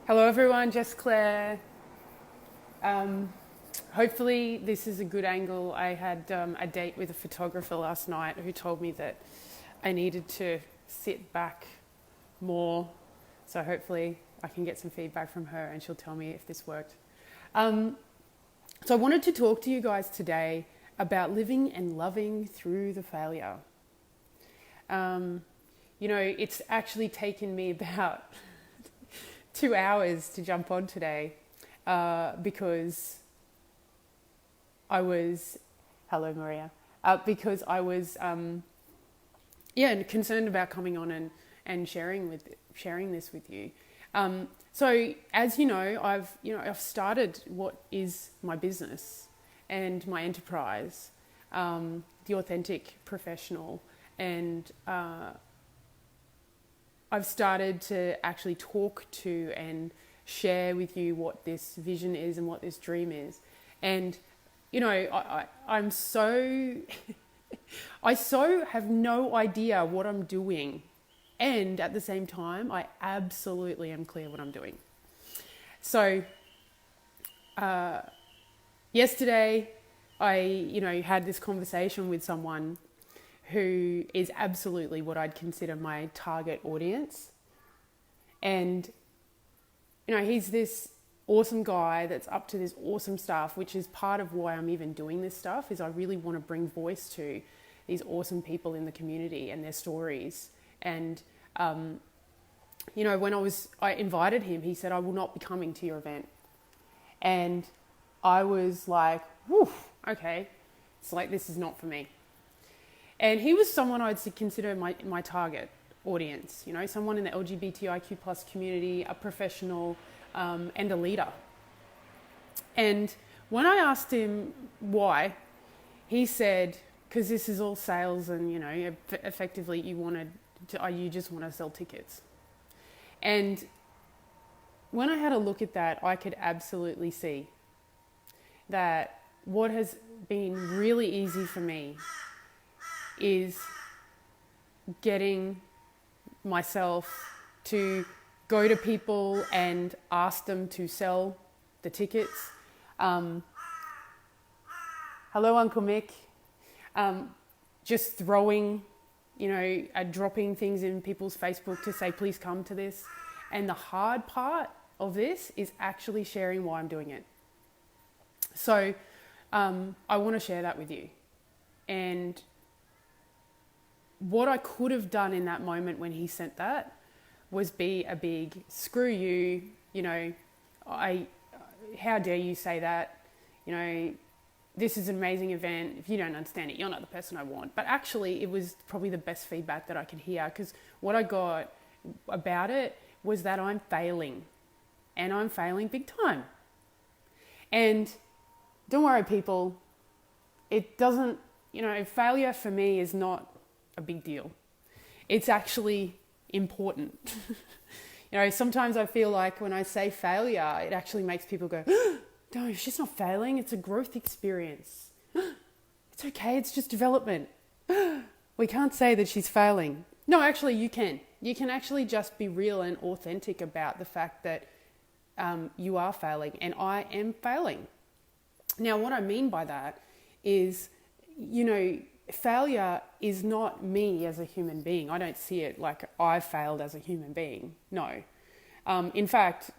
Hello everyone, Jess Claire. Um, Hopefully this is a good angle. I had a date with a photographer last night who told me that I needed to sit back more. So hopefully I can get some feedback from her and she'll tell me if this worked. Um, so I wanted to talk to you guys today about living and loving through the failure. Um, it's actually taken me about 2 hours to jump on today because I was, hello Maria, because I was, concerned about coming on and sharing this with you. So as you know, I've started what is my business and my enterprise, the Authentic Professional, and I've started to actually talk to and share with you what this vision is and what this dream is. And, I'm so, I so have no idea what I'm doing. And at the same time, I absolutely am clear what I'm doing. So, yesterday, I had this conversation with someone who is absolutely what I'd consider my target audience. And, he's this awesome guy that's up to this awesome stuff, which is part of why I'm even doing this stuff, is I really want to bring voice to these awesome people in the community and their stories. And, when I invited him, he said, I will not be coming to your event. And I was like, whew, okay. It's like, this is not for me. And he was someone I'd consider my target audience, someone in the LGBTIQ plus community, a professional, and a leader. And when I asked him why, he said, because this is all sales and, effectively you just want to sell tickets. And when I had a look at that, I could absolutely see that what has been really easy for me is getting myself to go to people and ask them to sell the tickets. Hello, Uncle Mick. Just throwing, dropping things in people's Facebook to say, please come to this. And the hard part of this is actually sharing why I'm doing it. So I want to share that with you. And what I could have done in that moment when he sent that was be a big screw you, how dare you say that, this is an amazing event. If you don't understand it, you're not the person I want. But actually it was probably the best feedback that I could hear, because what I got about it was that I'm failing, and I'm failing big time. And don't worry people, it doesn't, failure for me is not a big deal. It's actually important. Sometimes I feel like when I say failure, it actually makes people go, no, she's not failing. It's a growth experience. It's okay. It's just development. We can't say that she's failing. No, actually you can. You can actually just be real and authentic about the fact that you are failing, and I am failing. Now, what I mean by that is, failure is not me as a human being. I don't see it like I failed as a human being. No. In fact,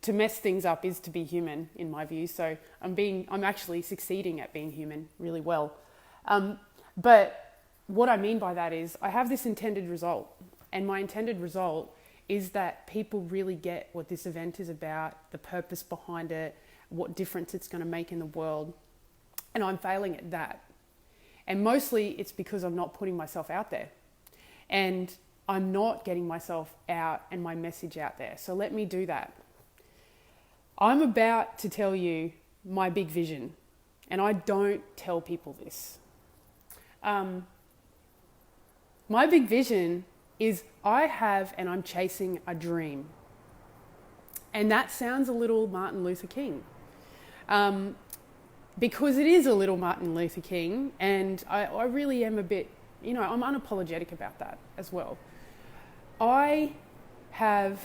to mess things up is to be human, in my view. So I'm actually succeeding at being human really well. But what I mean by that is I have this intended result, and my intended result is that people really get what this event is about, the purpose behind it, what difference it's going to make in the world. And I'm failing at that. And mostly it's because I'm not putting myself out there, and I'm not getting myself out and my message out there. So let me do that. I'm about to tell you my big vision, and I don't tell people this. My big vision is I have and I'm chasing a dream. And that sounds a little Martin Luther King. Because it is a little Martin Luther King, and I really am a bit, I'm unapologetic about that as well. I have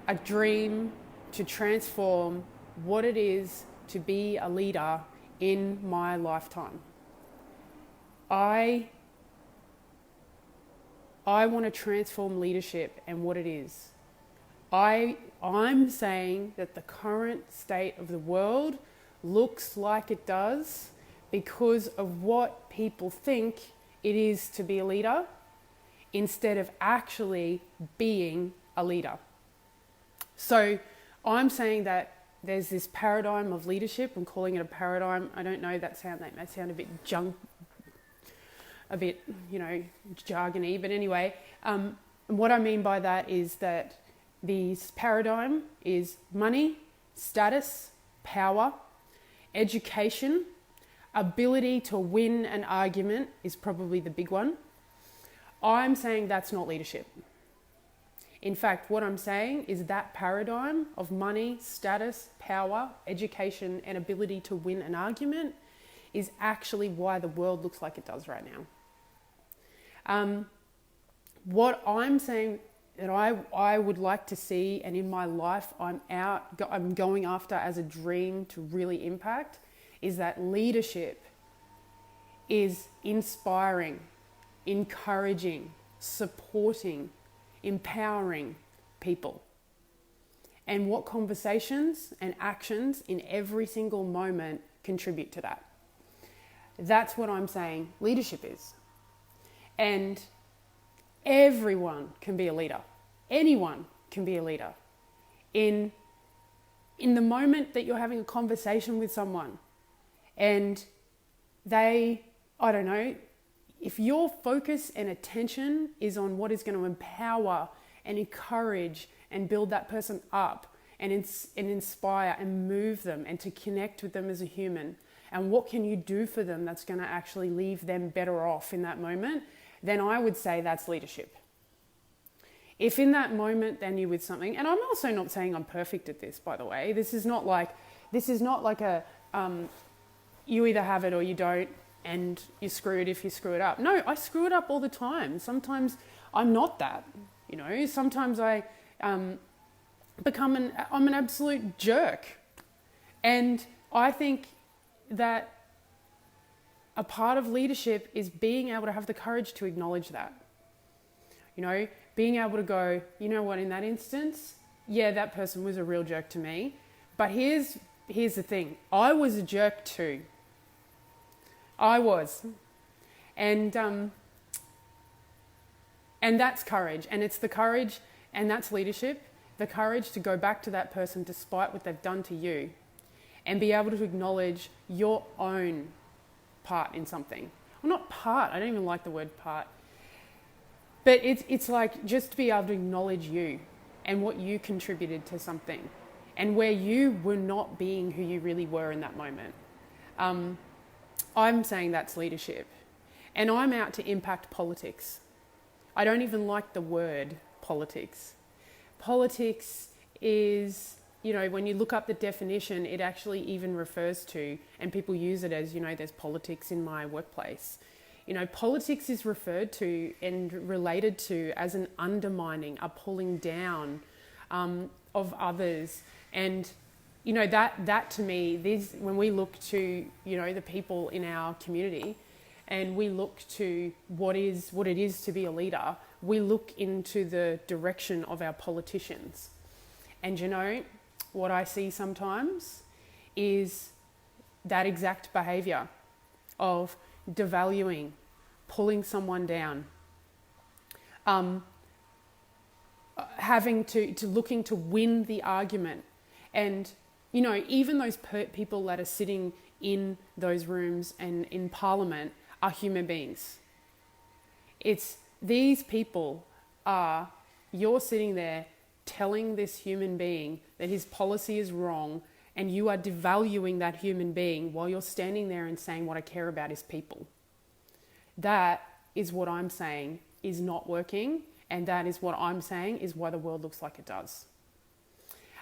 a dream to transform what it is to be a leader in my lifetime. I want to transform leadership and what it is. I'm saying that the current state of the world looks like it does because of what people think it is to be a leader instead of actually being a leader. So I'm saying that there's this paradigm of leadership. I'm calling it a paradigm. I don't know, that may sound a bit jargony, but anyway, what I mean by that is that this paradigm is money, status, power, education, ability to win an argument is probably the big one. I'm saying that's not leadership. In fact, what I'm saying is that paradigm of money, status, power, education, and ability to win an argument is actually why the world looks like it does right now. What I'm saying that I would like to see, and in my life I'm going after as a dream to really impact, is that leadership is inspiring, encouraging, supporting, empowering people. And what conversations and actions in every single moment contribute to that. That's what I'm saying leadership is. And everyone can be a leader. Anyone can be a leader. In the moment that you're having a conversation with someone and if your focus and attention is on what is going to empower and encourage and build that person up and inspire and move them and to connect with them as a human, and what can you do for them that's going to actually leave them better off in that moment, then I would say that's leadership. If in that moment then you with something, and I'm also not saying I'm perfect at this, by the way. This is not like a you either have it or you don't, and you screw it if you screw it up. No, I screw it up all the time. Sometimes I'm not that, Sometimes I I'm an absolute jerk. And I think that a part of leadership is being able to have the courage to acknowledge that. Being able to go, you know what, in that instance, yeah, that person was a real jerk to me. But here's the thing. I was a jerk too. I was. And that's courage. And it's the courage, and that's leadership, the courage to go back to that person despite what they've done to you and be able to acknowledge your own part in something. Well, not part, I don't even like the word part. But it's like just to be able to acknowledge you and what you contributed to something and where you were not being who you really were in that moment. I'm saying that's leadership. And I'm out to impact politics. I don't even like the word politics. Politics is, when you look up the definition, it actually even refers to, and people use it as, there's politics in my workplace. Politics is referred to and related to as an undermining, a pulling down of others. And, that to me, when we look to, the people in our community and we look to what it is to be a leader, we look into the direction of our politicians. And, what I see sometimes is that exact behaviour of devaluing, pulling someone down, having to looking to win the argument. And, even those people that are sitting in those rooms and in Parliament are human beings. It's these people you're sitting there telling this human being that his policy is wrong, and you are devaluing that human being while you're standing there and saying what I care about is people. That is what I'm saying is not working, and that is what I'm saying is why the world looks like it does.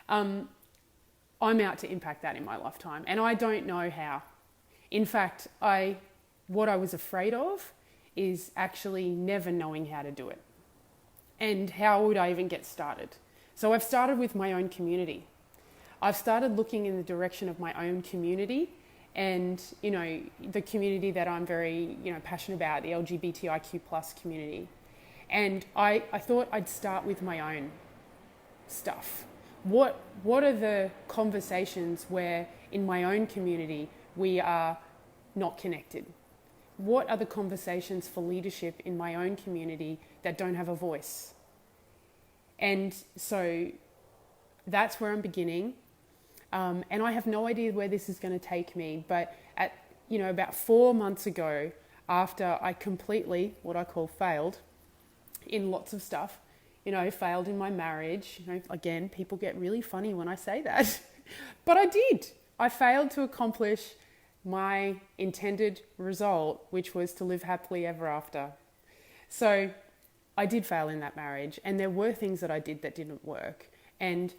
I'm out to impact that in my lifetime, and I don't know how. In fact, what I was afraid of is actually never knowing how to do it. And how would I even get started? So I've started with my own community. I've started looking in the direction of my own community and, the community that I'm very, passionate about, the LGBTIQ plus community. And I thought I'd start with my own stuff. What are the conversations where in my own community we are not connected? What are the conversations for leadership in my own community that don't have a voice? And so that's where I'm beginning. And I have no idea where this is going to take me. But about 4 months ago, after I completely, what I call failed in lots of stuff, failed in my marriage. Again, people get really funny when I say that. But I did. I failed to accomplish my intended result, which was to live happily ever after. So I did fail in that marriage, and there were things that I did that didn't work. And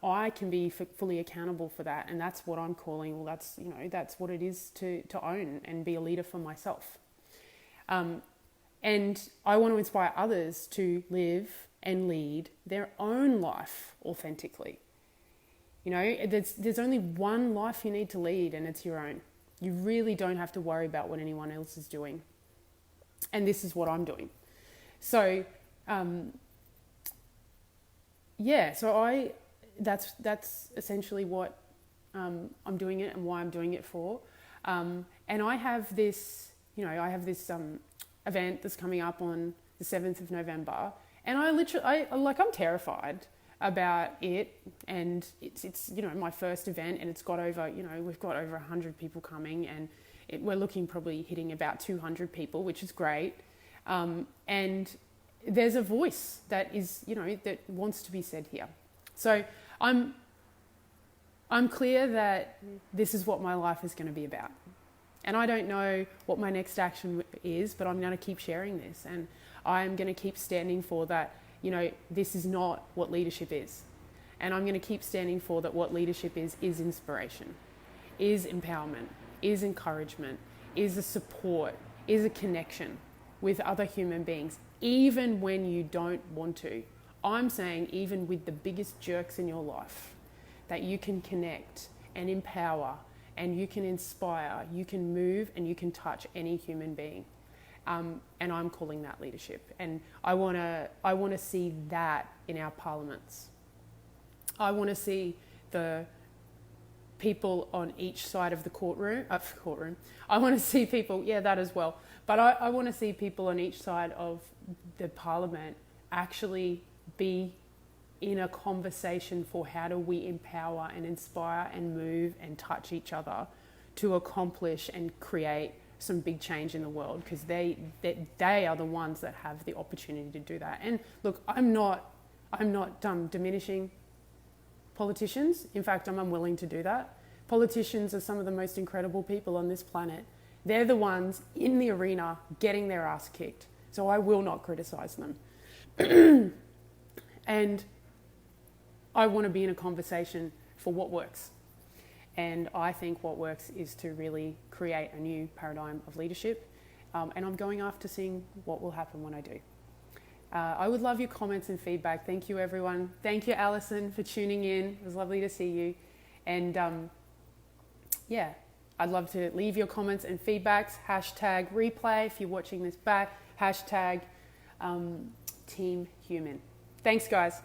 I can be fully accountable for that. And that's what I'm calling, that's what it is to own and be a leader for myself. And I want to inspire others to live and lead their own life authentically. There's only one life you need to lead, and it's your own. You really don't have to worry about what anyone else is doing. And this is what I'm doing. So, that's essentially what I'm doing it and why I'm doing it for. And I have this, event that's coming up on the 7th of November, and I'm terrified about it, and it's my first event, and it's got over, we've got over 100 people coming, and we're looking probably hitting about 200 people, which is great. And there's a voice that is, that wants to be said here. So I'm clear that this is what my life is going to be about. And I don't know what my next action is, but I'm going to keep sharing this, and I'm going to keep standing for that. This is not what leadership is. And I'm going to keep standing for that what leadership is inspiration, is empowerment, is encouragement, is a support, is a connection with other human beings, even when you don't want to. I'm saying even with the biggest jerks in your life, that you can connect and empower, and you can inspire, you can move, and you can touch any human being. And I'm calling that leadership. And I want to see that in our parliaments. I want to see the people on each side of the courtroom. I want to see people, that as well. But I want to see people on each side of the parliament actually be in a conversation for how do we empower and inspire and move and touch each other to accomplish and create some big change in the world, because they are the ones that have the opportunity to do that. And look, I'm not diminishing politicians. In fact, I'm unwilling to do that. Politicians are some of the most incredible people on this planet. They're the ones in the arena getting their ass kicked. So I will not criticize them. And I want to be in a conversation for what works. And I think what works is to really create a new paradigm of leadership. And I'm going after seeing what will happen when I do. I would love your comments and feedback. Thank you, everyone. Thank you, Alison, for tuning in. It was lovely to see you. And I'd love to leave your comments and feedbacks. Hashtag replay if you're watching this back. Hashtag Team Human. Thanks, guys.